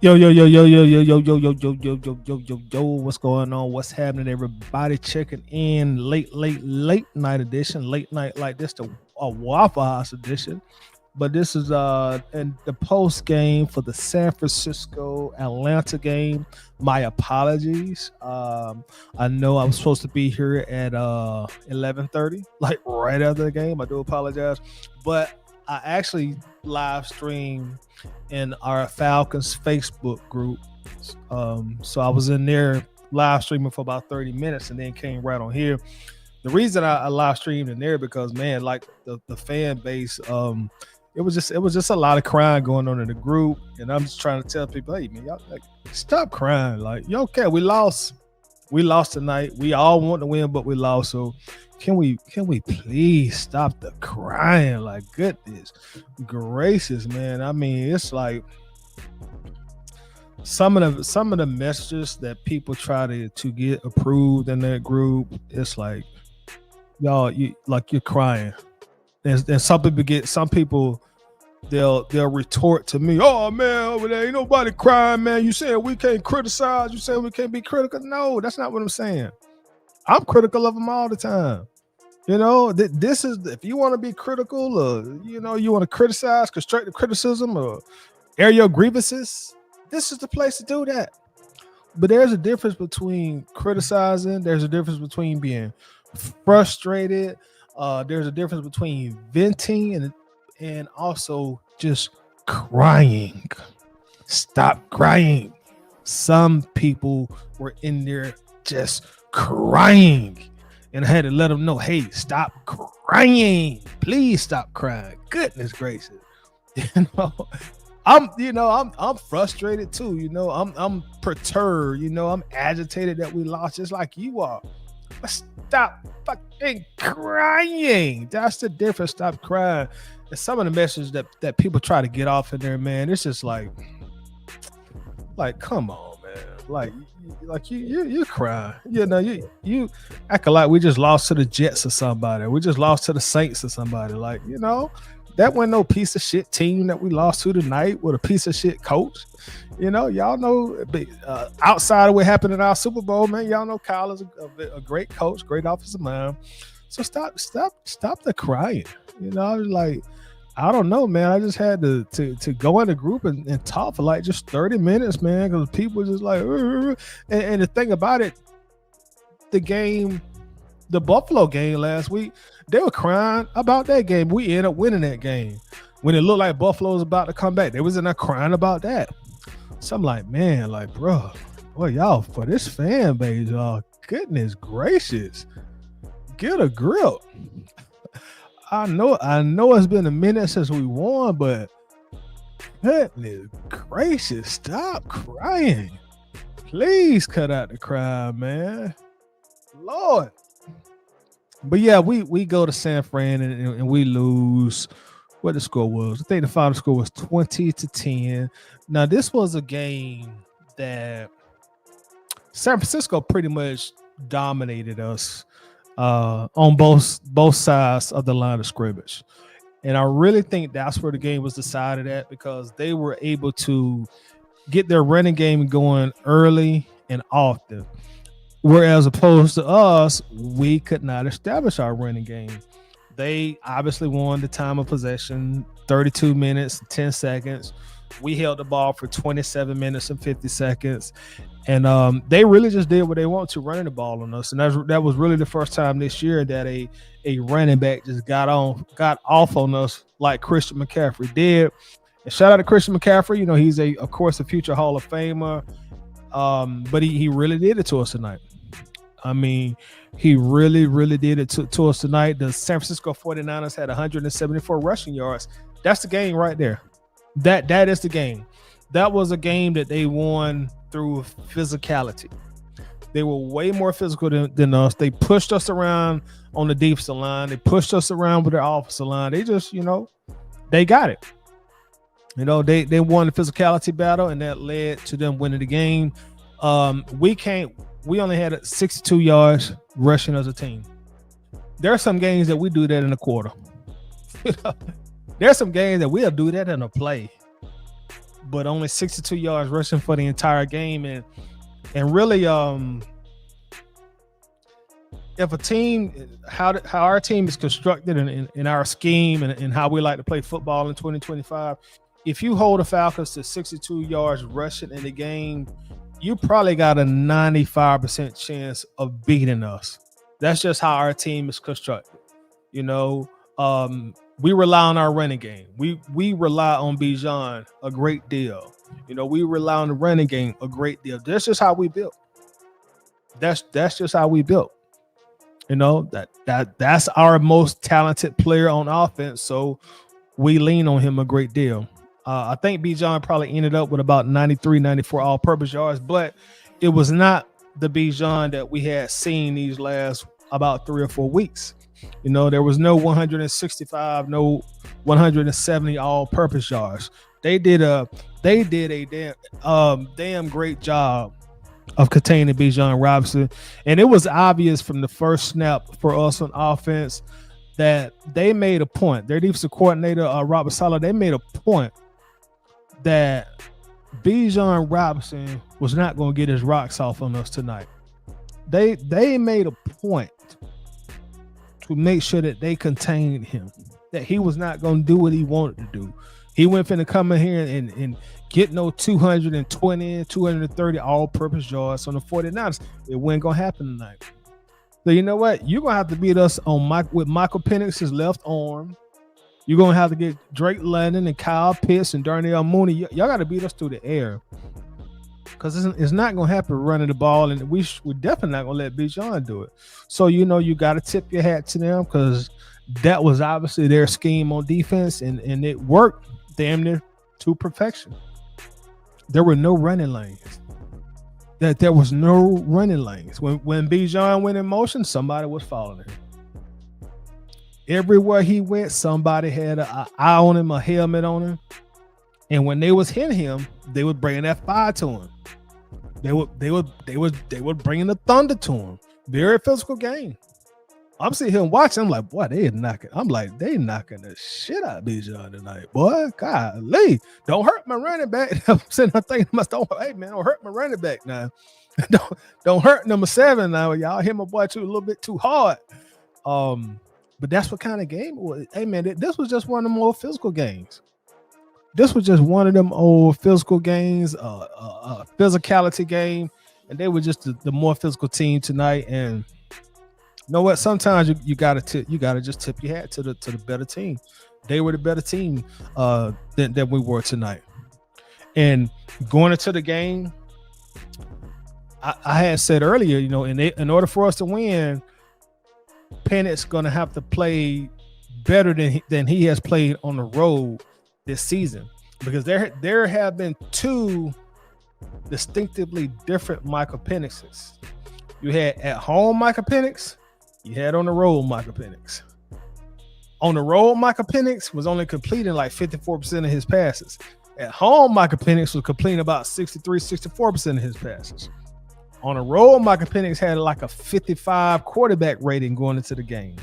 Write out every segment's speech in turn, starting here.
Yo, yo, yo, yo, yo, yo, yo, yo, yo, yo, yo, yo, yo, yo, yo, what's going on? What's happening, everybody? Checking in late night edition, late night like this, the Waffle House edition. But this is in the post game for the San Francisco Atlanta game. My apologies. I know I was supposed to be here at 11:30, like right after the game. I do apologize, but I actually live streamed in our Falcons Facebook group. So I was in there live streaming for about 30 minutes and then came right on here. The reason I live streamed in there because man, like the fan base, it was just a lot of crying going on in the group, and I'm just trying to tell people, hey man, y'all like stop crying. Like, you okay, we lost tonight. We all want to win, but we lost. So can we please stop the crying? Like, goodness gracious, man. I mean, it's like some of the messages that people try to get approved in that group. It's like, y'all, you're crying. And some people they'll retort to me, oh man, over there ain't nobody crying, man. You saying we can't criticize, you saying we can't be critical. No, that's not what I'm saying. I'm critical of them all the time. You know, this is, if you want to be critical, or you want to criticize, constructive criticism, or air your grievances, this is the place to do that. But there's a difference between criticizing, there's a difference between being frustrated, there's a difference between venting and also just crying. Stop crying. Some people were in there just crying, and I had to let them know, hey, stop crying. Please stop crying. Goodness gracious. I'm frustrated too. I'm perturbed. I'm agitated that we lost, just like you are. But stop fucking crying. That's the difference. Stop crying. And some of the messages that people try to get off in there, man, it's just like come on, man. Like you cry. You act like we just lost to the Jets or somebody. We just lost to the Saints or somebody. Like, that wasn't no piece of shit team that we lost to tonight with a piece of shit coach. Y'all know, outside of what happened in our Super Bowl, man, y'all know Kyle is a great coach, great offensive mind. So stop the crying. Like, I don't know, man. I just had to go in the group and talk for like just 30 minutes, man, because people just like, and the thing about it, the Buffalo game last week, they were crying about that game. We ended up winning that game. When it looked like Buffalo was about to come back, they was in there crying about that. So I'm like, man, like, bro, boy, y'all, for this fan base, goodness gracious, get a grip. I know it's been a minute since we won, but goodness gracious, stop crying. Please cut out the cry, man. Lord. But yeah, we go to San Fran and we lose. What the score was? I think the final score was 20-10. Now, this was a game that San Francisco pretty much dominated us on both sides of the line of scrimmage. And I really think that's where the game was decided at, because they were able to get their running game going early and often. Whereas opposed to us, we could not establish our running game. They obviously won the time of possession, 32 minutes, 10 seconds. We held the ball for 27 minutes and 50 seconds. And they really just did what they want to, running the ball on us. And that was really the first time this year that a running back just got off on us like Christian McCaffrey did. And shout out to Christian McCaffrey. He's of course a future Hall of Famer. But he really did it to us tonight. I mean, he really, really did it to us tonight. The San Francisco 49ers had 174 rushing yards. That's the game right there. That is the game. That was a game that they won through physicality. They were way more physical than us. They pushed us around on the defensive line. They pushed us around with their offensive line. They just, they got it. They won the physicality battle, and that led to them winning the game. We only had 62 yards rushing as a team. There are some games that we do that in a quarter. There's some games that we'll do that in a play. but only 62 yards rushing for the entire game. And really, if a team, how our team is constructed in our scheme and how we like to play football in 2025, if you hold the Falcons to 62 yards rushing in the game, you probably got a 95% chance of beating us. That's just how our team is constructed. You know, we rely on our running game. We rely on Bijan a great deal. You know, we rely on the running game a great deal. That's just how we built. That's just how we built. You know, that's our most talented player on offense, so we lean on him a great deal. I think Bijan probably ended up with about 93, 94 all-purpose yards, but it was not the Bijan that we had seen these last about 3 or 4 weeks. You know, there was no 165, no 170 all-purpose yards. They did a damn great job of containing Bijan Robinson, and it was obvious from the first snap for us on offense that they made a point. Their defensive coordinator, Robert Saleh, they made a point that Bijan Robinson was not going to get his rocks off on us tonight. They made a point to make sure that they contained him, that he was not going to do what he wanted to do. He went finna come in here and get no 220, 230 all-purpose yards on the 49ers. It wasn't going to happen tonight. So you know what? You're going to have to beat us with Michael Penix's left arm. You're going to have to get Drake London and Kyle Pitts and Darnell Mooney. Y'all got to beat us through the air, because it's not going to happen running the ball, and we're definitely not going to let Bijan do it. So, you know, you got to tip your hat to them, because that was obviously their scheme on defense, and it worked damn near to perfection. There were no running lanes. There was no running lanes. When Bijan went in motion, somebody was following him. Everywhere he went, somebody had an eye on him, a helmet on him. And when they was hitting him, they would bring that fire to him. They would bring the thunder to him. Very physical game. I'm sitting here watching. I'm like, boy, they knocking the shit out of Bijan tonight, boy. Golly, don't hurt my running back. I'm sitting there thinking, don't hurt my running back now. don't hurt number 7 now. Y'all hit my boy a little bit too hard. But that's what kind of game it was. Hey man, this was just one of them old physical games. This was just one of them old physical games, physicality game, and they were just the more physical team tonight. And you know what? Sometimes you gotta just tip your hat to the better team. They were the better team than we were tonight. And going into the game, I had said earlier, you know, in order for us to win, Penix gonna have to play better than he has played on the road this season, because there have been 2 distinctively different Michael Penixes. You had at home Michael Penix, you had on the road Michael Penix. On the road, Michael Penix was only completing like 54% of his passes. At home, Michael Penix was completing about 63, 64% of his passes. On the road, Michael Penix had like a 55 quarterback rating going into the game.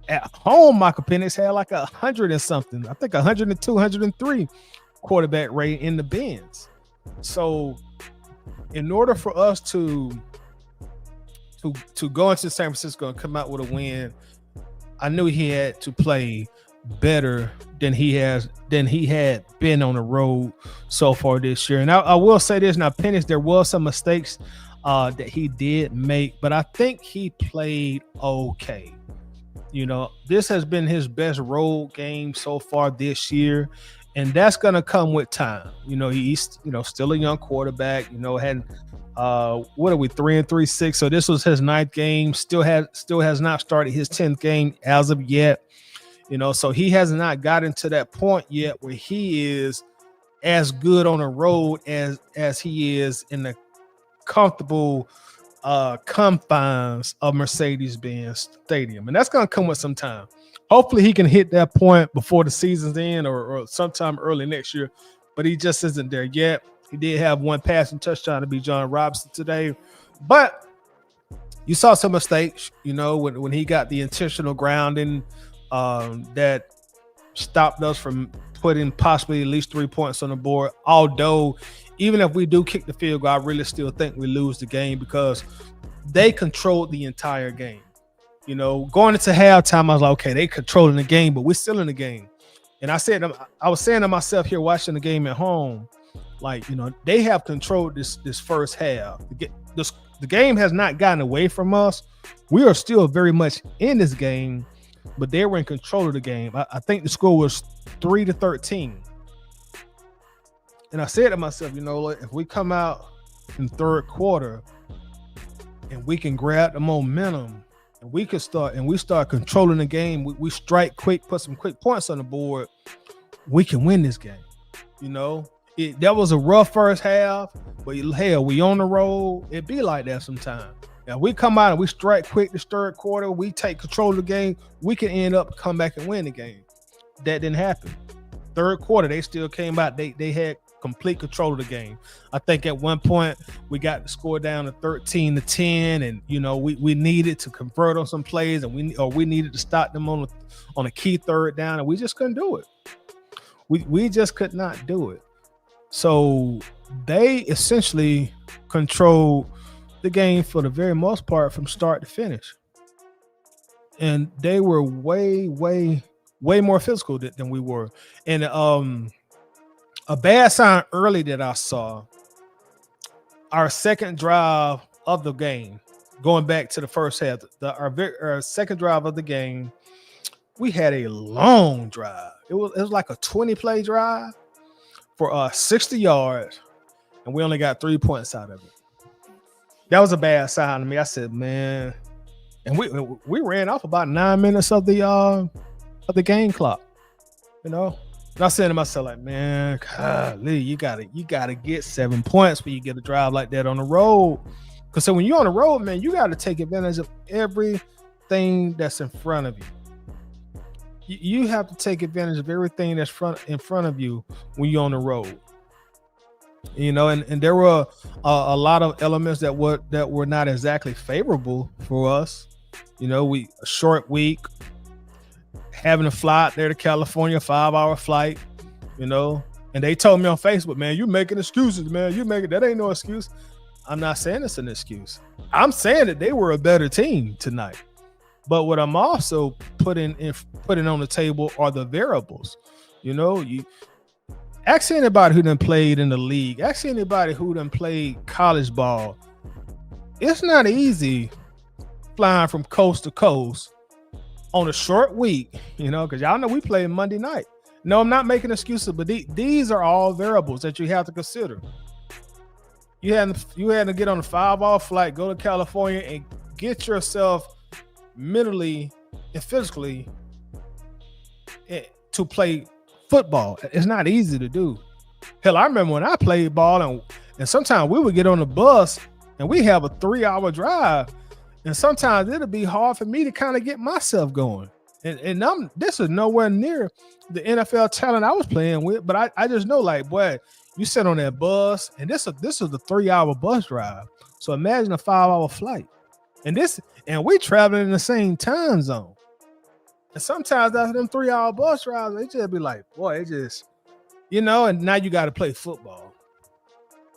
At home, Michael Penix had like 100 and something. I think 102, 103 quarterback rating in the bins. So in order for us to go into San Francisco and come out with a win, I knew he had to play better than he had been on the road so far this year. And I will say this now, Penix, there was some mistakes that he did make, but I think he played okay. You know, this has been his best road game so far this year, and that's gonna come with time. You know, he's still a young quarterback. You know, had what are we 3-3-6? So this was his 9th game. Still has not started his 10th game as of yet. You know, so he has not gotten to that point yet where he is as good on the road as he is in the comfortable confines of Mercedes-Benz Stadium. And that's going to come with some time. Hopefully he can hit that point before the season's end or sometime early next year, but he just isn't there yet. He did have 1 passing touchdown to Bijan Robinson today, but you saw some mistakes, you know, when he got the intentional grounding that stopped us from putting possibly at least 3 points on the board. Although, even if we do kick the field goal, I really still think we lose the game because they controlled the entire game. You know, going into halftime, I was like, okay, they controlling the game, but we're still in the game. And I was saying to myself here watching the game at home, like, you know, they have controlled this first half. The game has not gotten away from us. We are still very much in this game, but they were in control of the game. I think the score was 3-13. And I said to myself, you know, if we come out in third quarter and we can grab the momentum and we start controlling the game, we strike quick, put some quick points on the board, we can win this game. You know, that was a rough first half, but hell, we on the road. It be like that sometimes. Now we come out and we strike quick this third quarter, we take control of the game, we can end up come back and win the game. That didn't happen. Third quarter, they still came out. They had complete control of the game. I think at one point we got the score down to 13-10, and you know we needed to convert on some plays, and we needed to stop them on a key third down, and we just couldn't do it. We just could not do it. So they essentially controlled the game for the very most part from start to finish, and they were way more physical than we were. And a bad sign early that I saw, our second drive of the game, going back to the first half, our second drive of the game, we had a long drive. It was like a 20-play drive for 60 yards, and we only got 3 points out of it. That was a bad sign to me. I said, man, and we ran off about 9 minutes of the game clock, you know. And I said to myself, like, man, golly, you gotta get 7 points when you get a drive like that on the road. Because so when you're on the road, man, you got to take advantage of everything that's in front of you. You have to take advantage of everything that's in front of you when you're on the road. You know, and there were a lot of elements that were not exactly favorable for us. You know, a short week, having to fly out there to California, 5-hour flight, you know. And they told me on Facebook, man, you making excuses, man. That ain't no excuse. I'm not saying it's an excuse. I'm saying that they were a better team tonight. But what I'm also putting on the table are the variables. You know, you ask anybody who done played in the league, ask anybody who done played college ball. It's not easy flying from coast to coast on a short week, you know, because y'all know we play Monday night. No, I'm not making excuses, but these are all variables that you have to consider. You had to get on a 5-hour flight, go to California, and get yourself mentally and physically to play football. It's not easy to do. Hell, I remember when I played ball, and sometimes we would get on the bus and we have a 3-hour drive. And sometimes it'll be hard for me to kind of get myself going. And this is nowhere near the NFL talent I was playing with. But I just know, like, boy, you sit on that bus, and this is the 3-hour bus drive. So imagine a 5-hour flight. And we traveling in the same time zone. And sometimes after them 3-hour bus drives, they just be like, boy, it just, you know, and now you got to play football.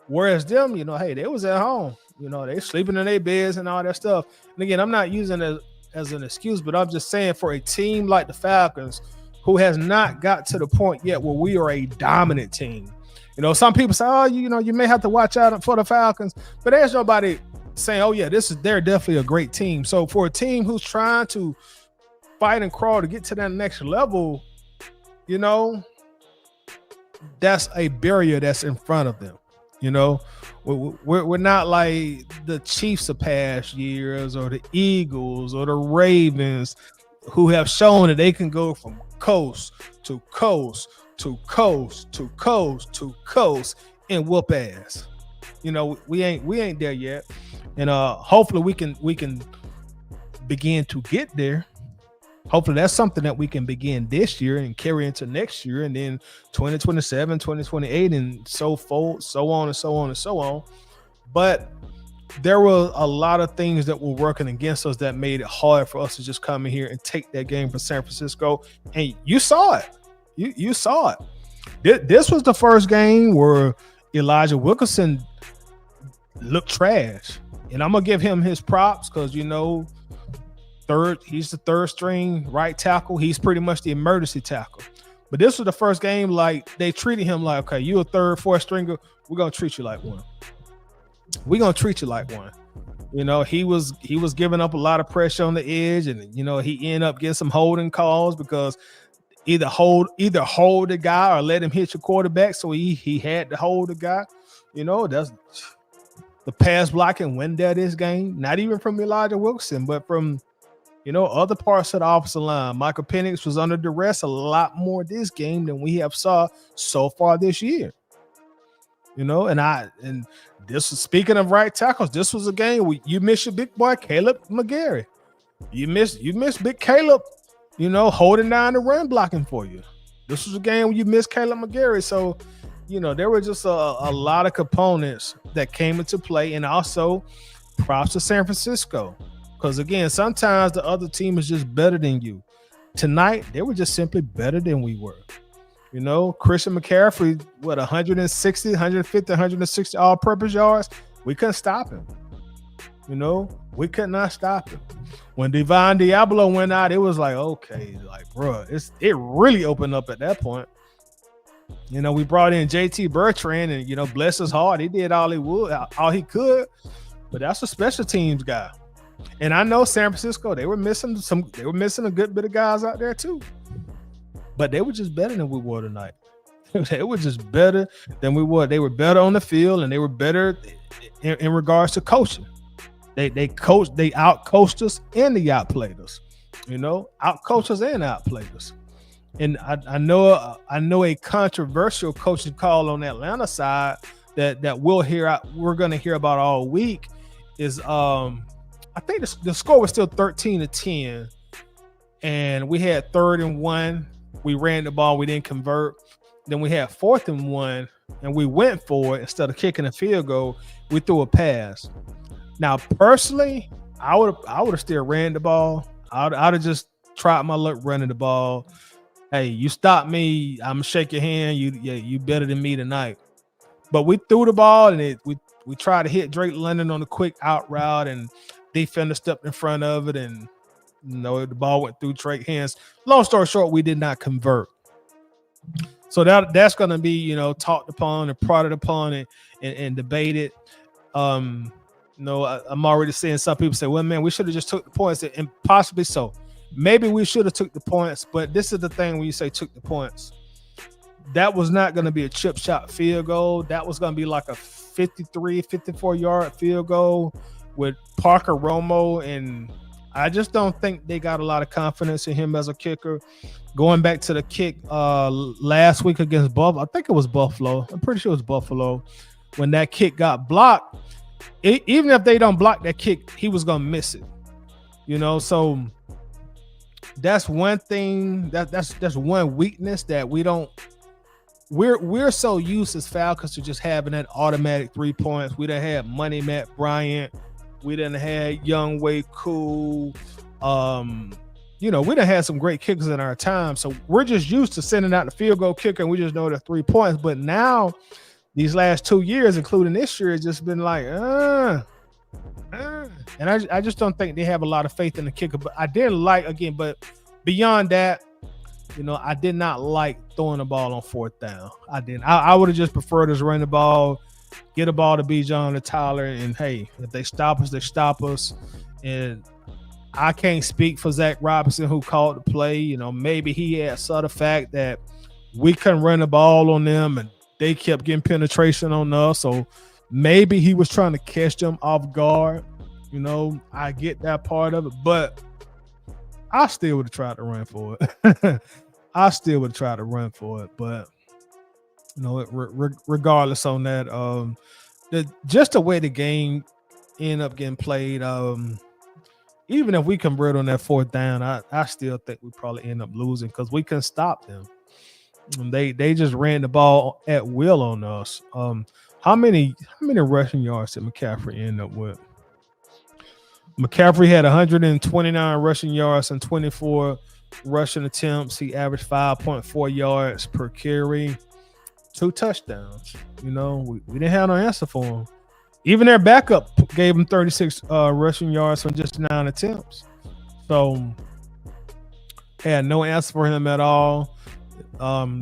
Whereas them, you know, hey, they was at home. You know, they sleeping in their beds and all that stuff. And again, I'm not using it as an excuse, but I'm just saying for a team like the Falcons, who has not got to the point yet where we are a dominant team. You know, some people say, oh, you know, you may have to watch out for the Falcons, but there's nobody saying, oh yeah, they're definitely a great team. So for a team who's trying to fight and crawl to get to that next level, you know, that's a barrier that's in front of them. You know, we're not like the Chiefs of past years or the Eagles or the Ravens, who have shown that they can go from coast to coast to coast to coast to coast and whoop ass. You know, we ain't there yet, and hopefully we can begin to get there. Hopefully that's something that we can begin this year and carry into next year, and then 2027, 2028, and so forth, so on and so on and so on. But there were a lot of things that were working against us that made it hard for us to just come in here and take that game for San Francisco. And you saw it. You saw it. This was the first game where Elijah Wilkinson looked trash, and I'm gonna give him his props because he's the third string right tackle. He's pretty much the emergency tackle. But this was the first game like they treated him like, okay, you a third, fourth stringer. We're gonna treat you like one. We're gonna treat you like one. He was giving up a lot of pressure on the edge, and he ended up getting some holding calls because either hold the guy or let him hit your quarterback. So he had to hold the guy. That's the pass blocking went there this game. Not even from Elijah Wilson, but from other parts of the offensive line. Michael Penix was under duress a lot more this game than we have saw so far this year. And this is, speaking of right tackles, this was a game where you miss your big boy Caleb McGarry. You miss big Caleb, holding down the run blocking for you. This was a game where you miss Caleb McGarry. So, there were just a lot of components that came into play, and also props to San Francisco. Because again, sometimes the other team is just better than you. Tonight, they were just simply better than we were. Christian McCaffrey, 160, 150, 160 all-purpose yards. We couldn't stop him. We could not stop him. When Divine Diablo went out, it was like, okay, like, bro, it really opened up at that point. We brought in JT Bertrand, and bless his heart, he did all he could, but that's a special teams guy. And I know San Francisco, they were missing a good bit of guys out there too. But they were just better than we were tonight. They were just better than we were. They were better on the field, and they were better in regards to coaching. They out-coached us and they outplayed us. Out-coached us and outplayed us. And I know a controversial coaching call on the Atlanta side that we're going to hear about all week is I think the score was still 13-10, and we had 3rd and 1. We ran the ball, we didn't convert. Then we had 4th and 1, and we went for it instead of kicking a field goal. We threw a pass. Now, personally, I would have still ran the ball. I'd have just tried my luck running the ball. Hey, you stop me, I'm gonna shake your hand. You better than me tonight. But we threw the ball, and we tried to hit Drake London on a quick out route, and defender stepped in front of it, and the ball went through Drake's hands. Long story short, we did not convert. So that's going to be talked upon and prodded upon and debated. I'm already seeing some people say, well, man, we should have just took the points, and possibly so. Maybe we should have took the points, but this is the thing when you say took the points. That was not going to be a chip shot field goal. That was going to be like a 53, 54-yard field goal with Parker Romo, and I just don't think they got a lot of confidence in him as a kicker. Going back to the kick last week against Buffalo, I think it was Buffalo. I'm pretty sure it was Buffalo. When that kick got blocked, even if they don't block that kick, he was going to miss it. So that's one thing. That's one weakness that we don't. We're so used as Falcons to just having that automatic 3 points. We done had Money Matt Bryant. We done had Young Way Cool. We done had some great kickers in our time. So we're just used to sending out the field goal kicker, and we just know the 3 points. But now, these last 2 years, including this year, it's just been like, and I just don't think they have a lot of faith in the kicker. But I didn't like, again, but beyond that, I did not like throwing the ball on 4th down. I didn't. I would have just preferred us run the ball, get a ball to Bijan or Tyler, and hey, if they stop us, they stop us. And I can't speak for Zach Robinson, who called the play. Maybe he had saw the fact that we couldn't run the ball on them, and they kept getting penetration on us. So maybe he was trying to catch them off guard. I get that part of it, but I still would have tried to run for it. I still would try to run for it, but regardless on that, just the way the game ended up getting played, even if we convert on that 4th down, I still think we probably end up losing because we couldn't stop them. And they just ran the ball at will on us. How many rushing yards did McCaffrey end up with? McCaffrey had 129 rushing yards and 24 rushing attempts. He averaged 5.4 yards per carry, 2 touchdowns. You know, we didn't have no answer for him. Even their backup gave him 36 rushing yards on just 9 attempts. So had no answer for him at all.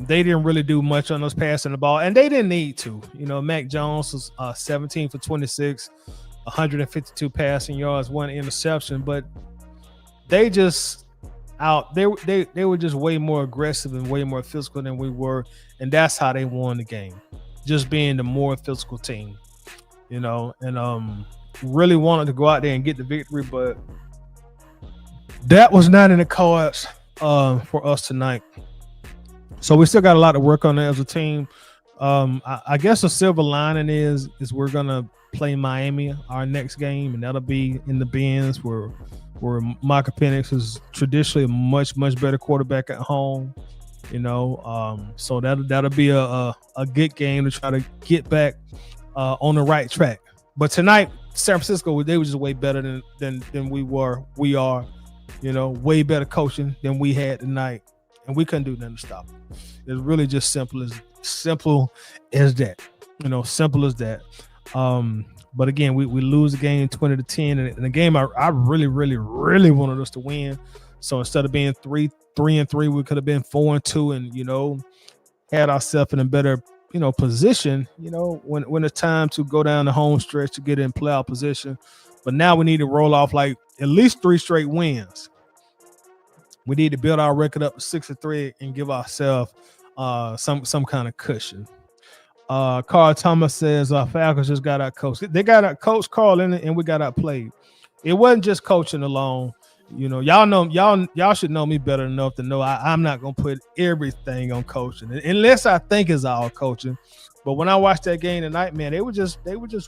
They didn't really do much on those passing the ball, and they didn't need to. You know, Mac Jones was 17 for 26, 152 passing yards, 1 interception, but they just they were just way more aggressive and way more physical than we were, and that's how they won the game. Just being the more physical team, you know, and really wanted to go out there and get the victory, but that was not in the cards for us tonight. So we still got a lot to work on there as a team. I guess the silver lining is we're gonna play Miami our next game, and that'll be in the Benz where Michael Penix is traditionally a much better quarterback at home. You know, so that'll be a good game to try to get back on the right track. But tonight, San Francisco, they were just way better than we are. You know, way better coaching than we had tonight, and we couldn't do nothing to stop them. It's really just simple as that. You know, simple as that. But again, we lose the game 20-10, and the game I really wanted us to win. So instead of being 3-3, we could have been 4-2, and you know, had ourselves in a better position. You know, when it's time to go down the home stretch to get in playoff position. But now we need to roll off like at least 3 straight wins. We need to build our record up to 6-3 and give ourselves some kind of cushion. Carl Thomas says Falcons just got out coached. They got out coach Carl in it, and we got out played. It wasn't just coaching alone. You know, y'all should know me better enough to know I'm not gonna put everything on coaching unless I think it's all coaching. But when I watched that game tonight, man, they were just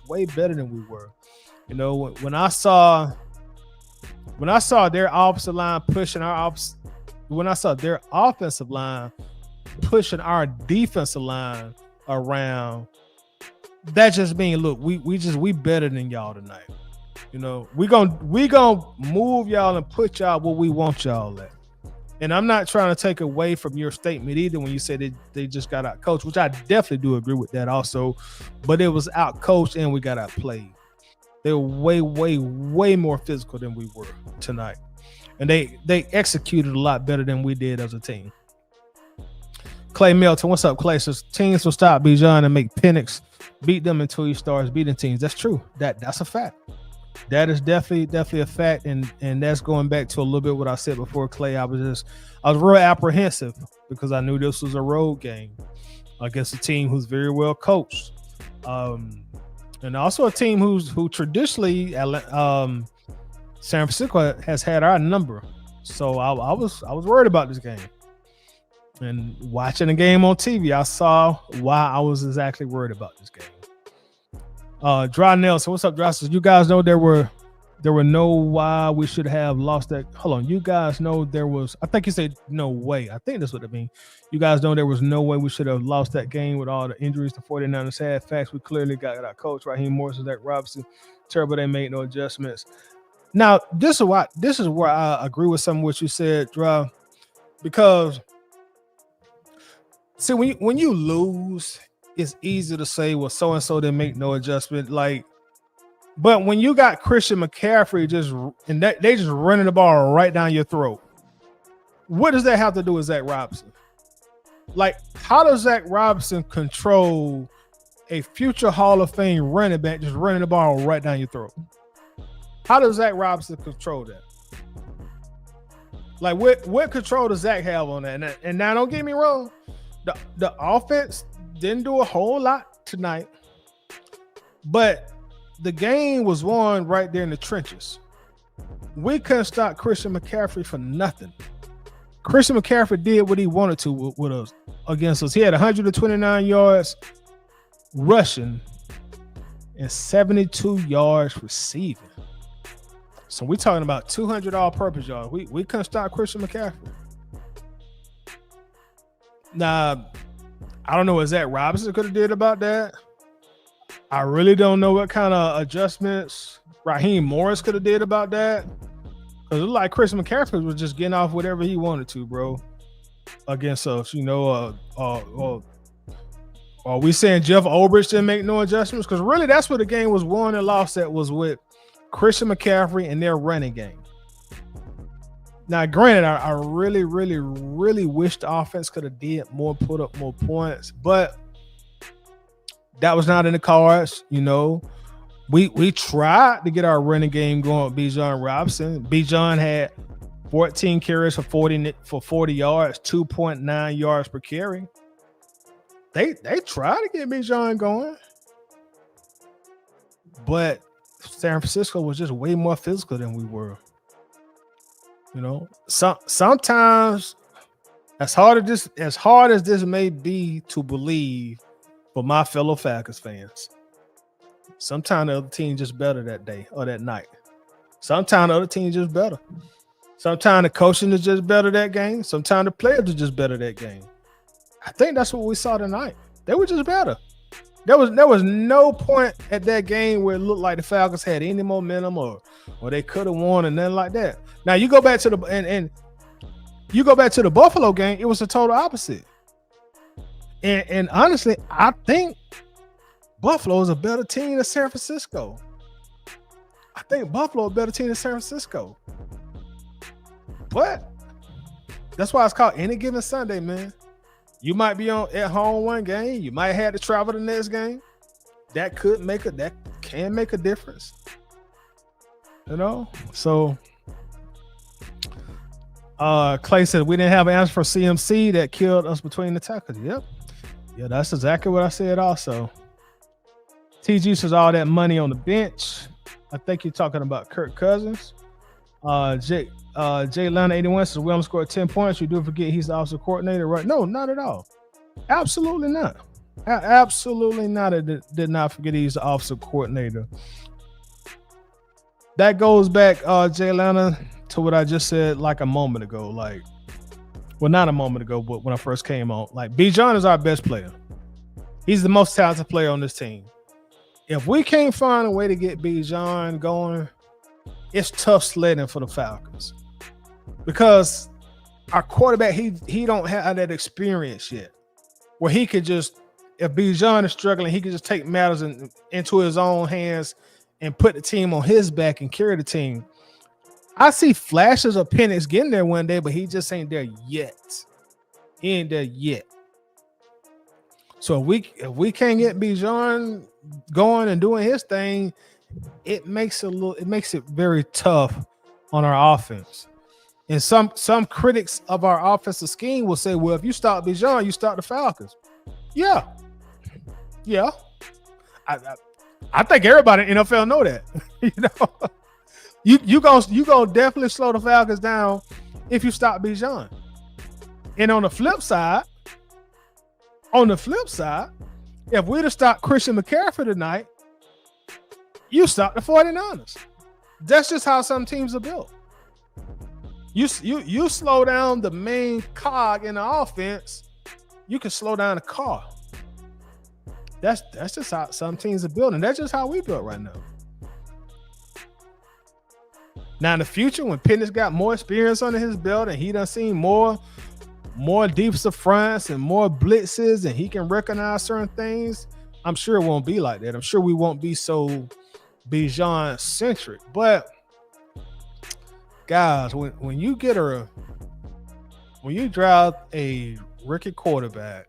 way better than we were. You know, when I saw their offensive line pushing when I saw their offensive line pushing our defensive line around, that just means, look, we better than y'all tonight. You know, we gonna move y'all and put y'all where we want y'all at. And I'm not trying to take away from your statement either when you said they just got out coached, which I definitely do agree with that also. But it was out coached and we got out played. They were way more physical than we were tonight. And they executed a lot better than we did as a team. Clay Melton, what's up, Clay? Says teams will stop Bijan and make Penix beat them until he starts beating teams. That's true. That's a fact. That is definitely a fact, and that's going back to a little bit what I said before, Clay. I was real apprehensive because I knew this was a road game against a team who's very well coached, and also a team who traditionally San Francisco has had our number. So I was worried about this game. And watching the game on TV, I saw why I was exactly worried about this game. Dry Nelson, what's up, Dry? So you guys know there were no why we should have lost that. Hold on, you guys know there was. I think you said no way. I think that's what it means. You guys know there was no way we should have lost that game with all the injuries the 49ers had. Facts, we clearly got our coach Raheem Morrison, Zach Robinson. Terrible, they made no adjustments. Now this is where I agree with some of what you said, Dry, because. See, when you lose, it's easy to say, well, so-and-so didn't make no adjustment. But when you got Christian McCaffrey they just running the ball right down your throat, what does that have to do with Zach Robinson? Like, how does Zach Robinson control a future Hall of Fame running back just running the ball right down your throat? How does Zach Robinson control that? Like, what control does Zach have on that? And now, don't get me wrong. The offense didn't do a whole lot tonight, but the game was won right there in the trenches. We couldn't stop Christian McCaffrey for nothing. Christian McCaffrey did what he wanted to with us against us. He had 129 yards rushing and 72 yards receiving. So we're talking about 200 all-purpose yards. We couldn't stop Christian McCaffrey. Now, I don't know what Zach Robinson could have did about that. I really don't know what kind of adjustments Raheem Morris could have did about that. Because it looked like Chris McCaffrey was just getting off whatever he wanted to, bro, against us. Are we saying Jeff Ulbrich didn't make no adjustments? Because really, that's what the game was won and lost at, was with Christian McCaffrey and their running game. Now, granted, I really, really, really wish the offense could have did more, put up more points, but that was not in the cards. We tried to get our running game going with Bijan Robinson. Bijan had 14 carries for 40 yards, 2.9 yards per carry. They tried to get Bijan going, but San Francisco was just way more physical than we were. Sometimes, as hard as this may be to believe for my fellow Falcons fans, sometimes the other team just better that day or that night. Sometimes the other team just better. Sometimes the coaching is just better that game. Sometimes the players are just better that game. I think that's what we saw tonight. They were just better. There was no point at that game where it looked like the Falcons had any momentum or they could have won and nothing like that. Now you go back to the Buffalo game, it was the total opposite. And honestly, I think Buffalo is a better team than San Francisco. I think Buffalo is a better team than San Francisco. But that's why it's called Any Given Sunday, man. You might be at home one game. You might have to travel the next game. That can make a difference. So Clay said we didn't have an answer for CMC that killed us between the tackles. Yep. Yeah, that's exactly what I said also. TG says all that money on the bench. I think you're talking about Kirk Cousins. Jay Lana 81 says Williams scored 10 points. You do forget he's the offensive coordinator, right? No, not at all. Absolutely not. Absolutely not. I did not forget he's the offensive coordinator. That goes back, Jay Lana, to what I just said like a moment ago. Not a moment ago, but when I first came on. Bijan is our best player. He's the most talented player on this team. If we can't find a way to get Bijan going, it's tough sledding for the Falcons. Because our quarterback, he don't have that experience yet. Where he could just, if Bijan is struggling, he could just take matters into his own hands and put the team on his back and carry the team. I see flashes of Penix getting there one day, but he just ain't there yet. He ain't there yet. So if we can't get Bijan going and doing his thing, it makes it very tough on our offense. And some critics of our offensive scheme will say, well, if you stop Bijan, you stop the Falcons. Yeah. I think everybody in the NFL know that. You gonna definitely slow the Falcons down if you stop Bijan. And on the flip side, if we'd have stopped Christian McCaffrey tonight, you stop the 49ers. That's just how some teams are built. You slow down the main cog in the offense, you can slow down the car. That's just how some teams are built, and that's just how we built right now. Now in the future, when Penix got more experience under his belt and he done seen more defensive fronts and more blitzes and he can recognize certain things, I'm sure it won't be like that. I'm sure we won't be so Bijan centric. But guys, when you draft a rookie quarterback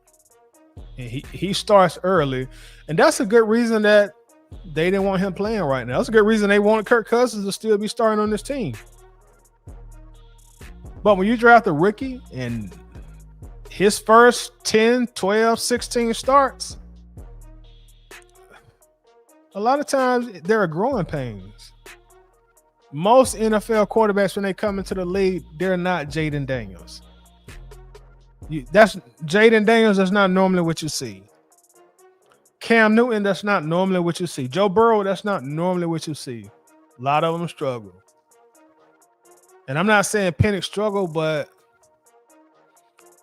and he starts early, and that's a good reason that they didn't want him playing right now. That's a good reason they wanted Kirk Cousins to still be starting on this team. But when you draft a rookie and his first 10, 12, 16 starts, a lot of times there are growing pains. Most NFL quarterbacks, when they come into the league, they're not Jaden Daniels. That's Jaden Daniels. That's not normally what you see. Cam Newton, that's not normally what you see. Joe Burrow, that's not normally what you see. A lot of them struggle. And I'm not saying Penix struggle, but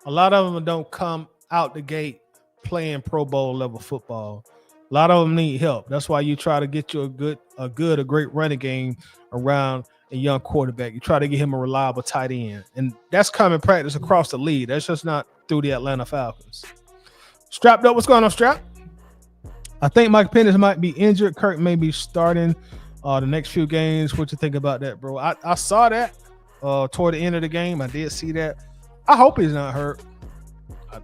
a lot of them don't come out the gate playing Pro Bowl level football. A lot of them need help. That's why you try to get you a great running game around a young quarterback. You try to get him a reliable tight end. And that's common practice across the league. That's just not through the Atlanta Falcons. Strapped up. What's going on, Strap? I think Mike Penix might be injured. Kirk may be starting the next few games. What you think about that, bro? I saw that toward the end of the game. I did see that. I hope he's not hurt.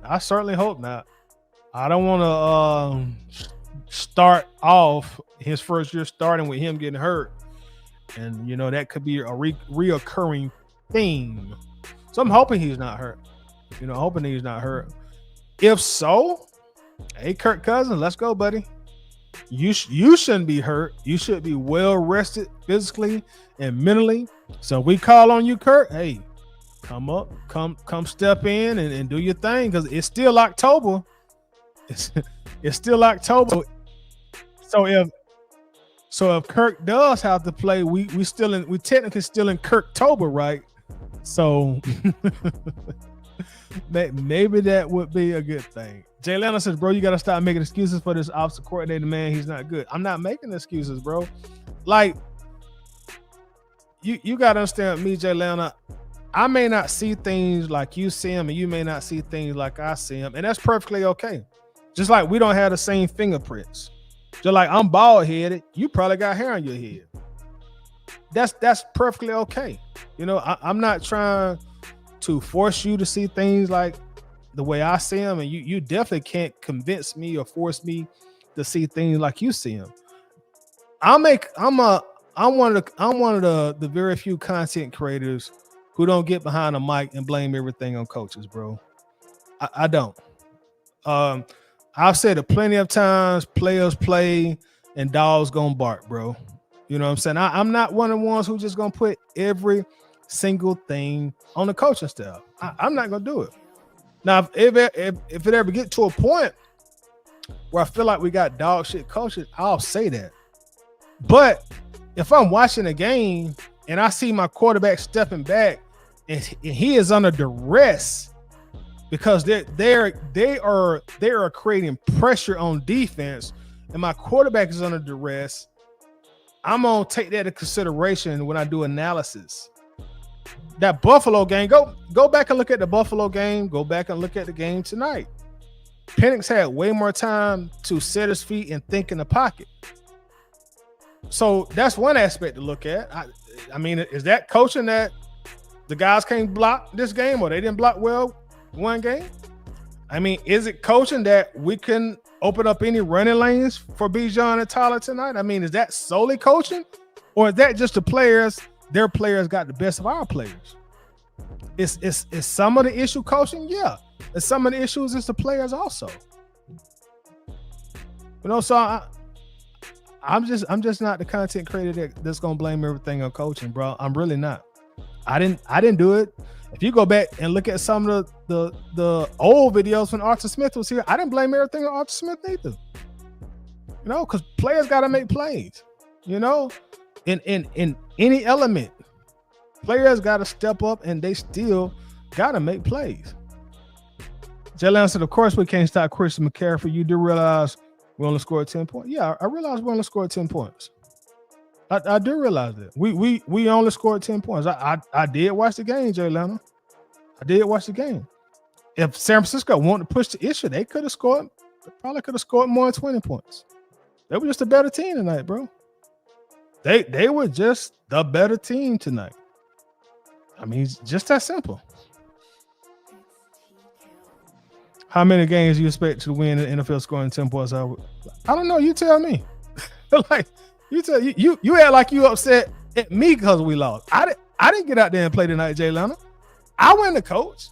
I certainly hope not. I don't want to start off his first year starting with him getting hurt. And, that could be a reoccurring theme. So I'm hoping he's not hurt. Hoping he's not hurt. If so, hey, Kirk Cousins, let's go, buddy. You shouldn't be hurt. You should be well rested physically and mentally. So we call on you, Kirk. Hey, come up, come step in and do your thing, because it's still October. It's still October. So if Kirk does have to play, we technically still in Kirktober, right? So maybe that would be a good thing. Jay Leonard says, bro, you got to stop making excuses for this offensive coordinator, man. He's not good. I'm not making excuses, bro. Like, you got to understand me, Jay Leonard. I may not see things like you see them, and you may not see things like I see them, and that's perfectly okay. Just like we don't have the same fingerprints. Just like I'm bald-headed, you probably got hair on your head. That's perfectly okay. I'm not trying to force you to see things like the way I see them, and you definitely can't convince me or force me to see things like you see them. I'm one of the very few content creators who don't get behind the mic and blame everything on coaches, bro. I don't. I've said it plenty of times, players play and dogs gonna bark, bro. You know what I'm saying? I'm not one of the ones who just gonna put every single thing on the coaching staff. I'm not gonna do it. Now, if it ever get to a point where I feel like we got dog shit coaches, I'll say that. But if I'm watching a game and I see my quarterback stepping back and he is under duress because they are creating pressure on defense, and my quarterback is under duress, I'm gonna take that into consideration when I do analysis. That Buffalo game, go back and look at the Buffalo game. Go back and look at the game tonight. Penix had way more time to set his feet and think in the pocket. So that's one aspect to look at. I mean, is that coaching that the guys can't block this game, or they didn't block well one game? I mean, is it coaching that we can open up any running lanes for Bijan and Tyler tonight? I mean, is that solely coaching, or is that just the players? Their players got the best of our players. Is some of the issue coaching? Yeah. And some of the issues is the players also. So I'm just not the content creator that's gonna blame everything on coaching, bro. I'm really not. I didn't do it. If you go back and look at some of the old videos when Arthur Smith was here, I didn't blame everything on Arthur Smith either. Because players got to make plays. In any element, players got to step up, and they still got to make plays. Jalen said, of course, we can't stop Christian McCaffrey. You do realize we only scored 10 points? Yeah, I realize we only scored 10 points. I do realize that. We only scored 10 points. I did watch the game, Jalen. I did watch the game. If San Francisco wanted to push the issue, they could have scored. They probably could have scored more than 20 points. They were just a better team tonight, bro. They were just the better team tonight. I mean, it's just that simple. How many games do you expect to win in the NFL scoring 10 points? I don't know. You tell me. Like, you act like you upset at me because we lost. I didn't get out there and play tonight, Jay Leonard. I wasn't the coach.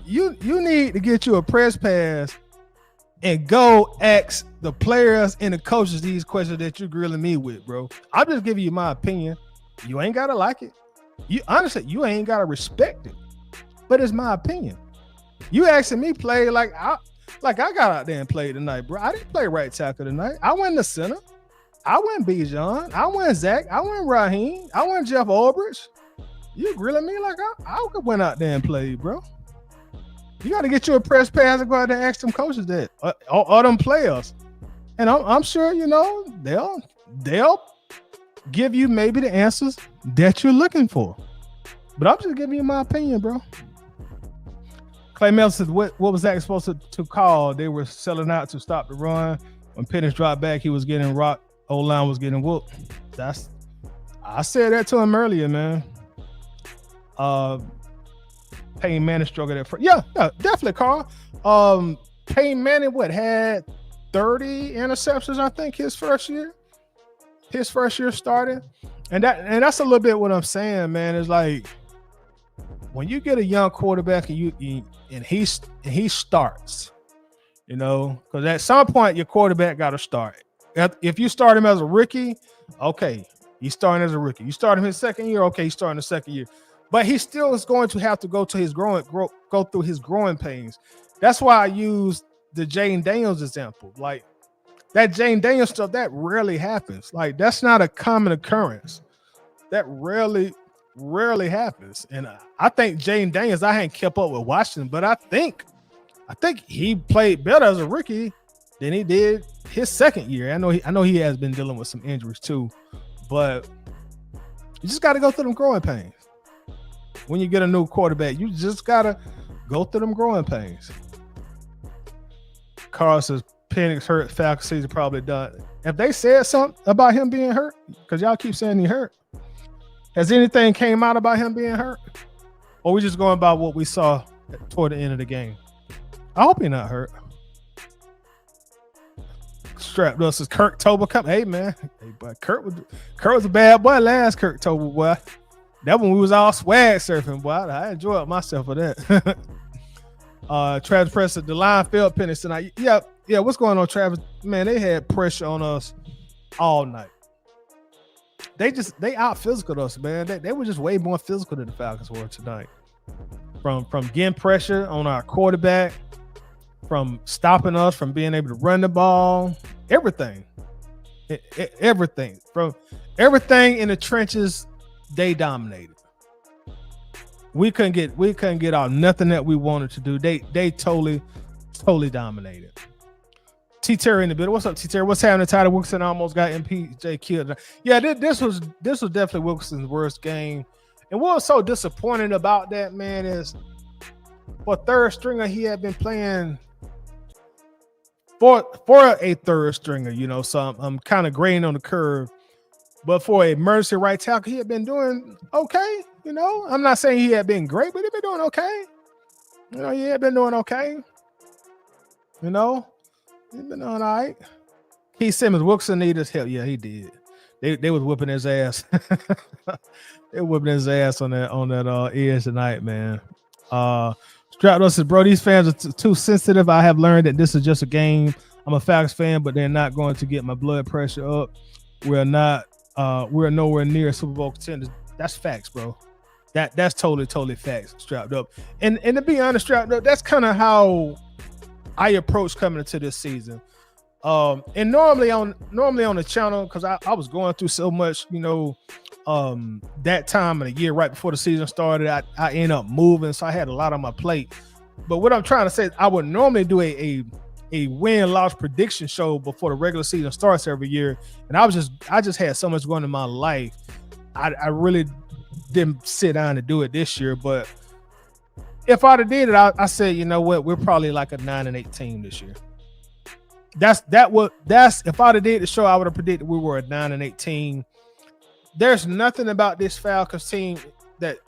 You need to get you a press pass and go ask the players and the coaches these questions that you're grilling me with, bro. I'm just giving you my opinion. You ain't gotta like it. Honestly, you ain't gotta respect it. But it's my opinion. You asking me play like I got out there and played tonight, bro. I didn't play right tackle tonight. I went the center. I went Bijan. I went Zach. I went Raheem. I went Jeff Ulbrich. You grilling me like I could went out there and played, bro. You got to get you a press pass and go out there and ask them coaches that, or them players. And I'm sure, you know, they'll give you maybe the answers that you're looking for. But I'm just giving you my opinion, bro. Clay Melton said, what was that supposed to call? They were selling out to stop the run. When Penix dropped back, he was getting rocked. O-line was getting whooped. I said that to him earlier, man. Peyton Manning struggled at first. Yeah, definitely, Carl. Peyton Manning, had 30 interceptions, I think, his first year. His first year starting. And that's a little bit what I'm saying, man. It's like when you get a young quarterback and he starts, you know, because at some point your quarterback got to start. If you start him as a rookie, okay, he's starting as a rookie. You start him his second year, okay, he's starting the second year. But he still is going to have to go through his growing pains. That's why I use the Jane Daniels example. Like that Jane Daniels stuff, that rarely happens. Like that's not a common occurrence. That rarely happens. And I think Jane Daniels, I hadn't kept up with Washington, but I think he played better as a rookie than he did his second year. I know he has been dealing with some injuries too, but you just got to go through them growing pains. When you get a new quarterback, you just got to go through them growing pains. Carl says, Penix hurt, Falcons season probably done. Have they said something about him being hurt? Because y'all keep saying he hurt. Has anything came out about him being hurt? Or we just going by what we saw toward the end of the game? I hope he's not hurt. Strapped us as Kirk Tober come. Hey man, but Kurt was a bad boy last Kirk Tober boy. That one we was all swag surfing, boy. I enjoyed myself for that. Travis Preston, the line felt Penix tonight. Yeah. What's going on, Travis? Man, they had pressure on us all night. They out physical us, man. They were just way more physical than the Falcons were tonight. From getting pressure on our quarterback, from stopping us from being able to run the ball, everything. Everything. From everything in the trenches, they dominated. We couldn't get out nothing that we wanted to do. They totally dominated. T Terry in the building. What's up, T Terry? What's happening? Tyler Wilkinson almost got MPJ killed. Yeah, this was definitely Wilkinson's worst game. And what was so disappointing about that, man, is for third stringer, he had been playing for a third stringer, you know, so I'm kind of grading on the curve. But for a emergency right tackle, he had been doing okay. You know, I'm not saying he had been great, but he'd been doing okay. You know, he had been doing okay. You know, he'd been doing all right. Keith Simmons, Wilson needed his help. Yeah, he did. They was whipping his ass. They were whipping his ass on that edge tonight, man. Strap says, bro, these fans are too sensitive. I have learned that this is just a game. I'm a Falcons fan, but they're not going to get my blood pressure up. We're nowhere near Super Bowl contenders. That's facts, bro. That's totally facts. Strapped up. And to be honest, strapped up, that's kind of how I approach coming into this season. And normally on the channel, because I was going through so much, you know, that time of the year right before the season started, I ended up moving, so I had a lot on my plate. But what I'm trying to say is I would normally do a win-loss prediction show before the regular season starts every year, and I just had so much going in my life. I really didn't sit down to do it this year, but if I'd have did it, I said, you know what, we're probably like a 9-8 team this year. That's if I'd have did the show, I would have predicted we were a 9-8 team. There's nothing about this Falcons team that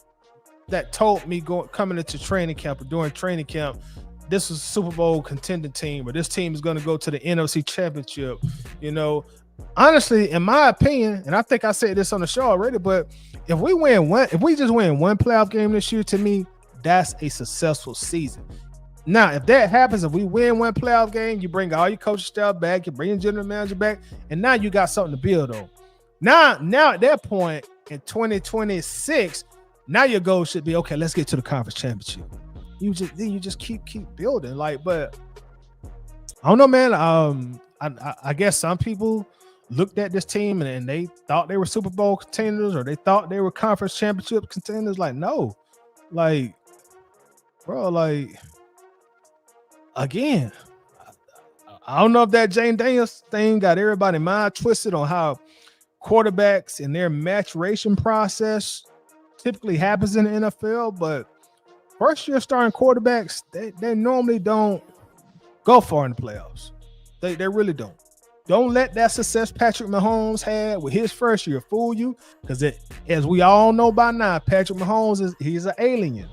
told me coming into training camp or during training camp, this is a Super Bowl contending team, or this team is going to go to the NFC Championship. You know, honestly, in my opinion, and I think I said this on the show already, but if we just win one playoff game this year, to me, that's a successful season. Now, if that happens, if we win one playoff game, you bring all your coaching staff back, you bring your general manager back, and now you got something to build on. Now at that point in 2026, now your goal should be, okay, let's get to the conference championship. You just keep building. Like, but I don't know, man. I guess some people looked at this team and they thought they were Super Bowl contenders, or they thought they were conference championship contenders. Like, no, like, bro, like, again, I don't know if that Jane Daniels thing got everybody mind twisted on how quarterbacks and their maturation process typically happens in the NFL, but first year starting quarterbacks, they normally don't go far in the playoffs. They really don't. Don't let that success Patrick Mahomes had with his first year fool you, because as we all know by now, Patrick Mahomes he's an alien.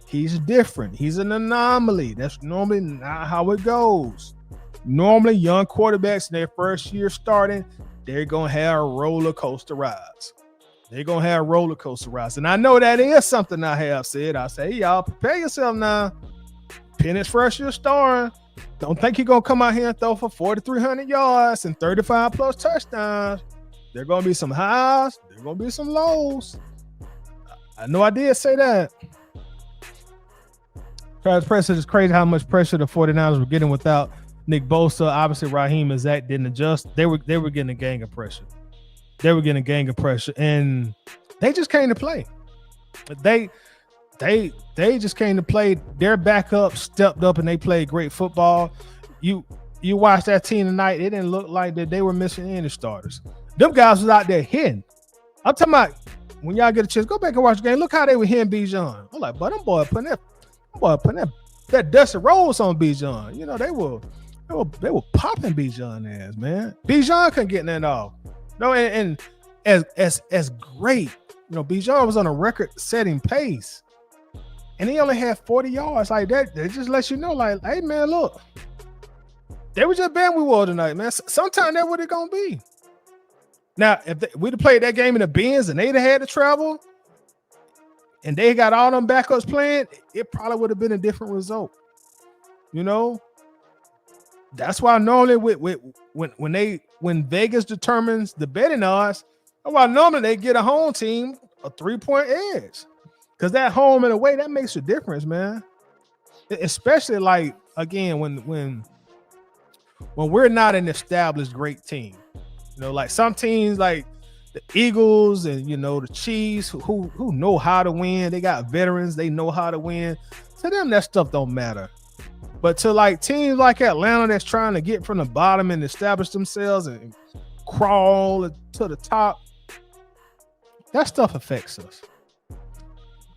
He's different. He's an anomaly. That's normally not how it goes. Normally, young quarterbacks in their first year starting, they're gonna have roller coaster rides. They're gonna have roller coaster rides, and I know that is something I have said. I say, hey, y'all, prepare yourself now. Penix first year starting. Don't think you're going to come out here and throw for 4,300 yards and 35 plus touchdowns. There are going to be some highs. There are going to be some lows. I know I did say that. Travis Preston, is crazy how much pressure the 49ers were getting without Nick Bosa. Obviously, Raheem and Zach didn't adjust. They were getting a gang of pressure. And they just came to play. They just came to play. Their backup stepped up and they played great football. You watched that team tonight. It didn't look like that they were missing any starters. Them guys was out there hitting. I'm talking about when y'all get a chance, go back and watch the game. Look how they were hitting Bijan. I'm like, but them boy putting that dusty rolls on Bijan. You know, they were popping Bijan ass, man. Bijan couldn't get that off. No, and as great, you know, Bijan was on a record-setting pace. And he only had 40 yards like that. They just let you know, like, hey, man, look. They were just betting we were tonight, man. Sometimes that's what it's going to be. Now, if we'd have played that game in the Benz and they'd have had to travel and they got all them backups playing, it probably would have been a different result. You know? That's why normally when Vegas determines the betting odds, that's why normally they get a home team a 3-point edge. Because that home and away, that makes a difference, man. Especially like, again, when we're not an established great team. You know, like some teams like the Eagles and, you know, the Chiefs who know how to win. They got veterans. They know how to win. To them, that stuff don't matter. But to like teams like Atlanta that's trying to get from the bottom and establish themselves and crawl to the top, that stuff affects us.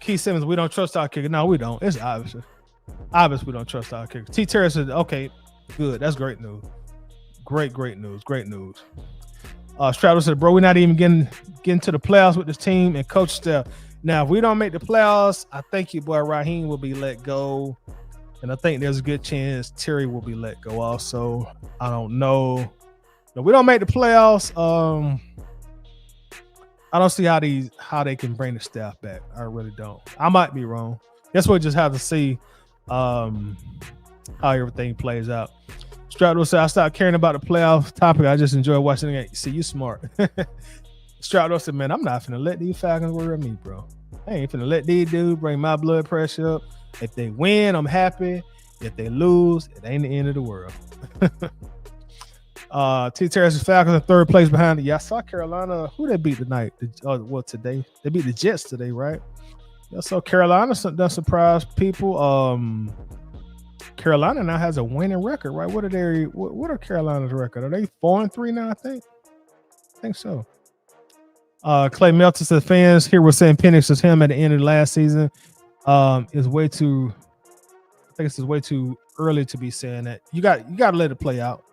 Keith Simmons, we don't trust our kicker. No, we don't. It's obvious. Obvious we don't trust our kicker. T. Terry said, okay, good. That's great news. Great news. Stratos said, bro, we're not even getting to the playoffs with this team and coach staff. Now, if we don't make the playoffs, I think your boy Raheem will be let go. And I think there's a good chance Terry will be let go also. I don't know. If we don't make the playoffs, I don't see how they can bring the staff back. I really don't. I might be wrong. Guess we'll just have to see how everything plays out. Strato said, I stopped caring about the playoff topic. I just enjoy watching the game. See, you smart. Strato said, man, I'm not finna let these Falcons worry me, bro. I ain't finna let these dudes bring my blood pressure up. If they win, I'm happy. If they lose, it ain't the end of the world. T. Terrace's Falcons in third place behind it. Yeah, I saw Carolina. Who they beat tonight? Today? They beat the Jets today, right? Yeah, so Carolina done surprised people. Carolina now has a winning record, right? What are Carolina's record? Are they 4-3 now? I think so. Clay Melton says fans here were saying Penix was him at the end of the last season. Is way too. I think this is way too early to be saying that. You got to let it play out.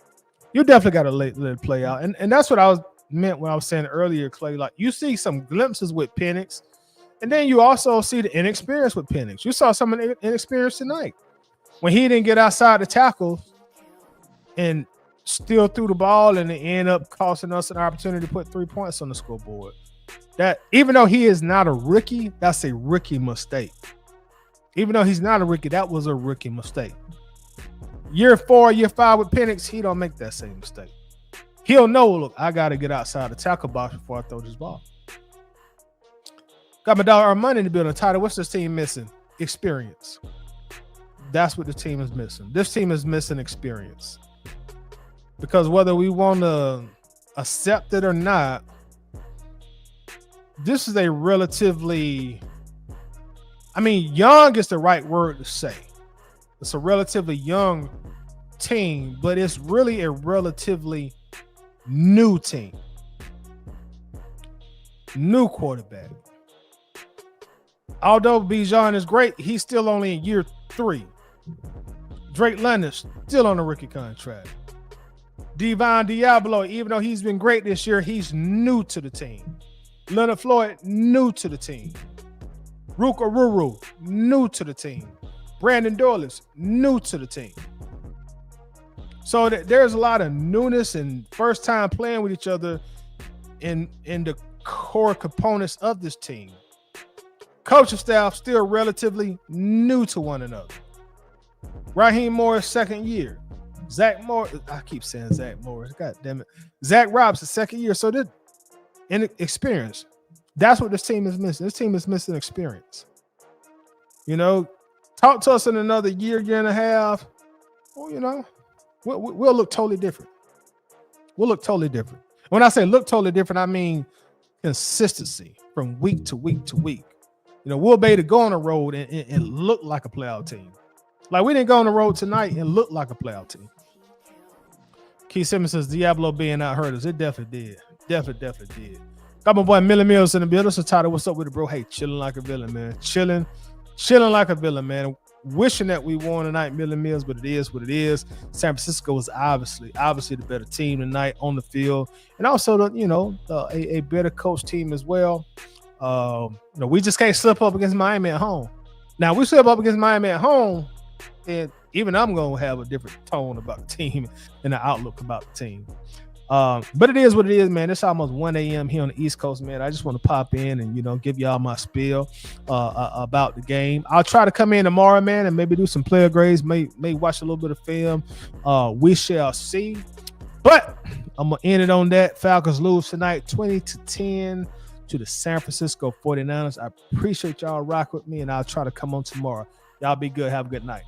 You definitely got to let it play out, and that's what I meant when I was saying earlier, Clay. Like you see some glimpses with Penix, and then you also see the inexperience with Penix. You saw some of the inexperience tonight when he didn't get outside the tackle and still threw the ball, and it ended up costing us an opportunity to put 3 points on the scoreboard. That even though he is not a rookie, that's a rookie mistake. Even though he's not a rookie, that was a rookie mistake. Year 4, year 5 with Penix, he don't make that same mistake. He'll know, look, I got to get outside the tackle box before I throw this ball. Got my dollar or money to build a title. What's this team missing? Experience. That's what the team is missing. This team is missing experience. Because whether we want to accept it or not, this is a relatively, young is the right word to say. It's a relatively young team, but it's really a relatively new team. New quarterback. Although Bijan is great, he's still only in year 3. Drake London's still on a rookie contract. Devon Diablo, even though he's been great this year, he's new to the team. Leonard Floyd, new to the team. Rook Aruru, new to the team. Brandon Dorless, new to the team. So there's a lot of newness and first time playing with each other in the core components of this team. Coaching staff still relatively new to one another. Raheem Morris, second year. Zach Morris, I keep saying Zach Morris. God damn it. Zach Robinson, second year. So this experience. That's what this team is missing. This team is missing experience. You know, talk to us in another year and a half. Well, you know, we'll look totally different. We'll look totally different. When I say look totally different, I mean consistency from week to week to week. You know, we'll be able to go on the road and look like a playoff team. Like we didn't go on the road tonight and look like a playoff team. Keith Simmons says Diablo being out hurt us. It definitely did. Definitely did. Got my boy Millie Mills in the building. So Tyler, what's up with it, bro? Hey, chilling like a villain, man. Chilling like a villain, man. Wishing that we won tonight, Millie Mills, but it is what it is. San Francisco was obviously the better team tonight on the field, and also a better coach team as well. We just can't slip up against Miami at home. Now we slip up against Miami at home, and even I'm gonna have a different tone about the team and the outlook about the team. But it is what it is, man. It's almost 1 a.m. here on the East Coast, man. I just want to pop in and give y'all my spiel about the game. I'll try to come in tomorrow, man, and maybe do some player grades, may watch a little bit of film. We shall see. But I'm gonna end it on that. Falcons lose tonight 20-10 to the San Francisco 49ers. I appreciate y'all rock with me, and I'll try to come on tomorrow. Y'all be good. Have a good night.